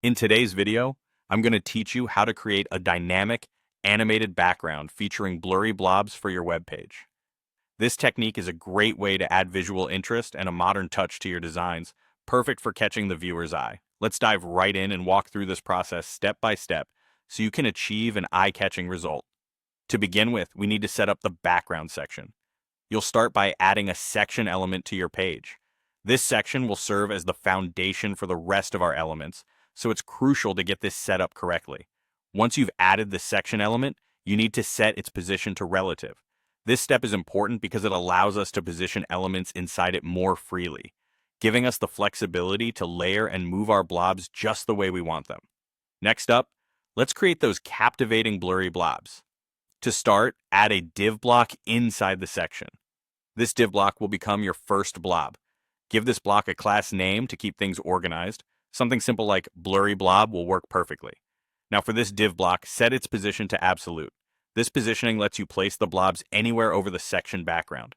In today's video, I'm going to teach you how to create a dynamic, animated background featuring blurry blobs for your web page. This technique is a great way to add visual interest and a modern touch to your designs, perfect for catching the viewer's eye. Let's dive right in and walk through this process step by step so you can achieve an eye-catching result. To begin with, we need to set up the background section. You'll start by adding a section element to your page. This section will serve as the foundation for the rest of our elements, so it's crucial to get this set up correctly. Once you've added the section element, you need to set its position to relative. This step is important because it allows us to position elements inside it more freely, giving us the flexibility to layer and move our blobs just the way we want them. Next up, let's create those captivating blurry blobs. To start, add a div block inside the section. This div block will become your first blob. Give this block a class name to keep things organized. Something simple like blurry blob will work perfectly. Now for this div block, set its position to absolute. This positioning lets you place the blobs anywhere over the section background.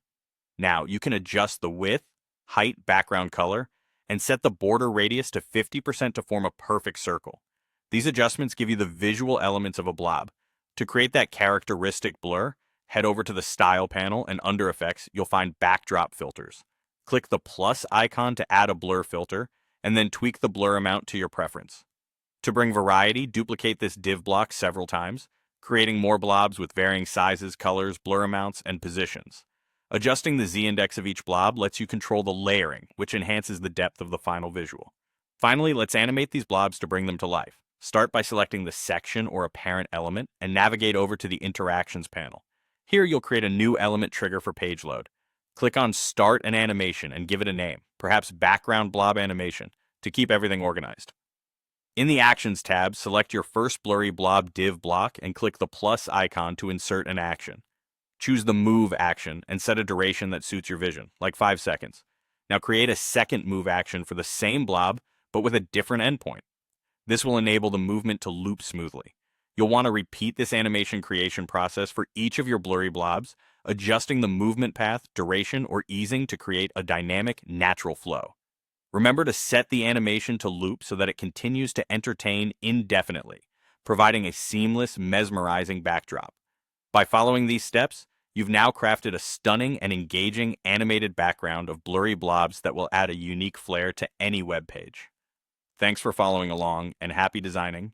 Now you can adjust the width, height, background color, and set the border radius to 50% to form a perfect circle. These adjustments give you the visual elements of a blob. To create that characteristic blur, head over to the Style panel, and under Effects, you'll find Backdrop Filters. Click the plus icon to add a blur filter, and then tweak the blur amount to your preference. To bring variety, duplicate this div block several times, creating more blobs with varying sizes, colors, blur amounts, and positions. Adjusting the z-index of each blob lets you control the layering, which enhances the depth of the final visual. Finally, let's animate these blobs to bring them to life. Start by selecting the section or a parent element and navigate over to the Interactions panel. Here you'll create a new element trigger for page load. Click on Start an Animation and give it a name, perhaps Background Blob Animation, to keep everything organized. In the Actions tab, select your first blurry blob div block and click the plus icon to insert an action. Choose the Move action and set a duration that suits your vision, like 5 seconds. Now create a second move action for the same blob, but with a different endpoint. This will enable the movement to loop smoothly. You'll want to repeat this animation creation process for each of your blurry blobs, adjusting the movement path, duration, or easing to create a dynamic, natural flow. Remember to set the animation to loop so that it continues to entertain indefinitely, providing a seamless, mesmerizing backdrop. By following these steps, you've now crafted a stunning and engaging animated background of blurry blobs that will add a unique flair to any web page. Thanks for following along, and happy designing.